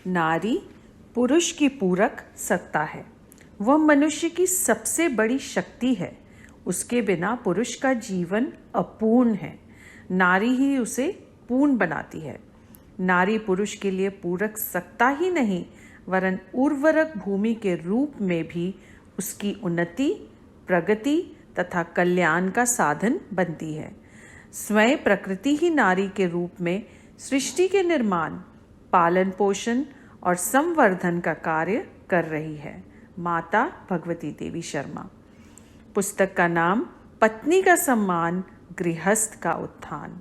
नारी पुरुष की पूरक सत्ता है। वह मनुष्य की सबसे बड़ी शक्ति है। उसके बिना पुरुष का जीवन अपूर्ण है। नारी ही उसे पूर्ण बनाती है। नारी पुरुष के लिए पूरक सत्ता ही नहीं, वरन उर्वरक भूमि के रूप में भी उसकी उन्नति, प्रगति तथा कल्याण का साधन बनती है। स्वयं प्रकृति ही नारी के रूप में सृष्टि के निर्माण, पालन पोषण और संवर्धन का कार्य कर रही है। माता भगवती देवी शर्मा। पुस्तक का नाम पत्नी का सम्मान, गृहस्थ का उत्थान।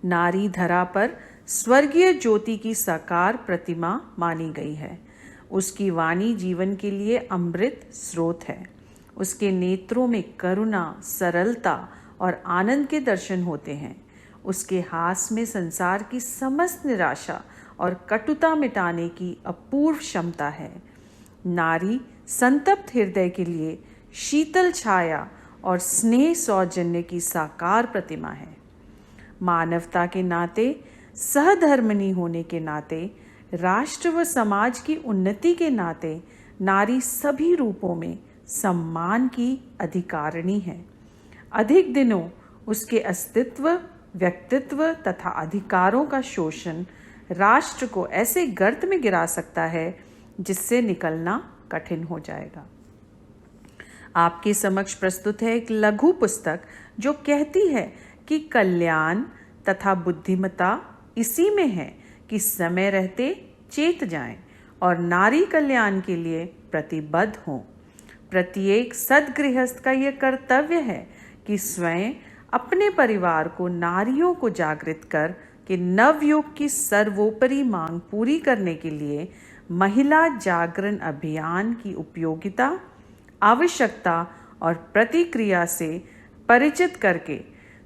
नारी धरा पर स्वर्गीय ज्योति की साकार प्रतिमा मानी गई है। उसकी वाणी जीवन के लिए अमृत स्रोत है। उसके नेत्रों में करुणा, सरलता और आनंद के दर्शन होते हैं। उसके हास में संसार की समस्त निराशा और कटुता मिटाने की अपूर्व क्षमता है। नारी संतप्त हृदय के लिए शीतल छाया और स्नेह सौजन्य की साकार प्रतिमा है। मानवता के नाते, सहधर्मिणी होने के नाते, राष्ट्र व समाज की उन्नति के नाते नारी सभी रूपों में सम्मान की अधिकारिणी है। अधिक दिनों उसके अस्तित्व, व्यक्तित्व तथा अधिकारों का शोषण राष्ट्र को ऐसे गर्त में गिरा सकता है जिससे निकलना कठिन हो जाएगा। आपके समक्ष प्रस्तुत है एक लघु पुस्तक जो कहती है कि कल्याण तथा बुद्धिमत्ता इसी में है कि समय रहते चेत जाएं और नारी कल्याण के लिए प्रतिबद्ध हों। प्रत्येक सद्गृहस्थ का यह कर्तव्य है कि स्वयं अपने परिवार को नारियों को जागृत कर कि नवयुग की सर्वोपरि मांग पूरी करने के लिए महिला जागरण अभियान की उपयोगिता, आवश्यकता और प्रतिक्रिया से परिचित करके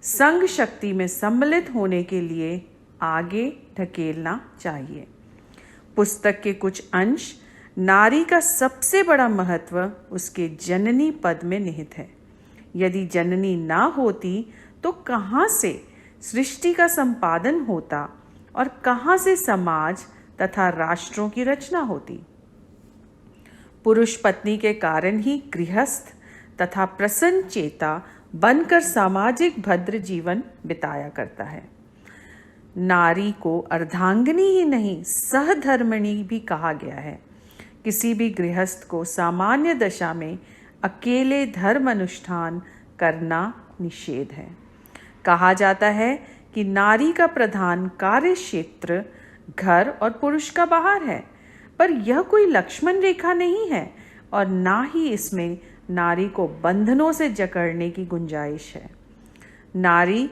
संघ शक्ति में सम्मिलित होने के लिए आगे ढकेलना चाहिए। पुस्तक के कुछ अंश नारी का सबसे बड़ा महत्व उसके जननी पद में निहित है। यदि जननी ना होती तो कहाँ से सृष्टि का संपादन होता और कहाँ से समाज तथा राष्ट्रों की रचना होती। पुरुष पत्नी के कारण ही गृहस्थ तथा प्रसन्न चेता बनकर सामाजिक भद्र जीवन बिताया करता है। नारी को अर्धांगिनी ही नहीं, सहधर्मिणी भी कहा गया है। किसी भी गृहस्थ को सामान्य दशा में अकेले धर्म अनुष्ठान करना निषेध है। कहा जाता है कि नारी का प्रधान कार्य क्षेत्र घर और पुरुष का बाहर है, पर यह कोई लक्ष्मण रेखा नहीं है और ना ही इसमें नारी को बंधनों से जकड़ने की गुंजाइश है। नारी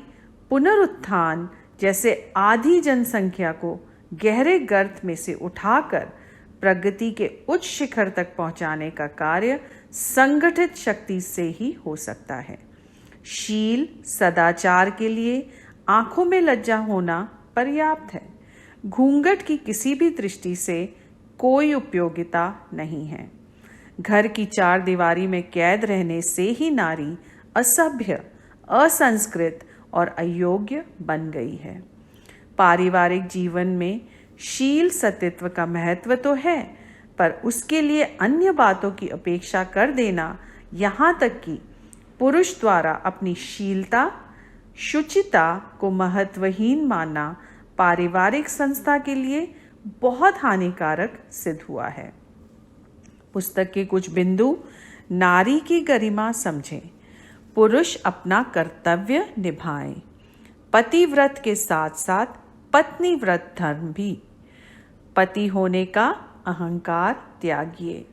पुनरुत्थान जैसे आधी जनसंख्या को गहरे गर्त में से उठाकर प्रगति के उच्च शिखर तक पहुंचाने का कार्य संगठित शक्ति से ही हो सकता है। शील सदाचार के लिए आंखों में लज्जा होना पर्याप्त है। घूंघट की किसी भी दृष्टि से कोई उपयोगिता नहीं है। घर की चार दीवारी में कैद रहने से ही नारी असभ्य, असंस्कृत और अयोग्य बन गई है। पारिवारिक जीवन में शील सतित्व का महत्व तो है, पर उसके लिए अन्य बातों की अपेक्षा कर देना, यहाँ तक कि पुरुष द्वारा अपनी शीलता, शुचिता को महत्वहीन मानना पारिवारिक संस्था के लिए बहुत हानिकारक सिद्ध हुआ है। पुस्तक के कुछ बिंदु नारी की गरिमा समझें। पुरुष अपना कर्तव्य निभाएं। पतिव्रत के साथ साथ पत्नी व्रत धर्म भी। पति होने का अहंकार त्यागिए।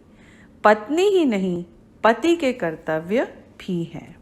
पत्नी ही नहीं, पति के कर्तव्य भी हैं।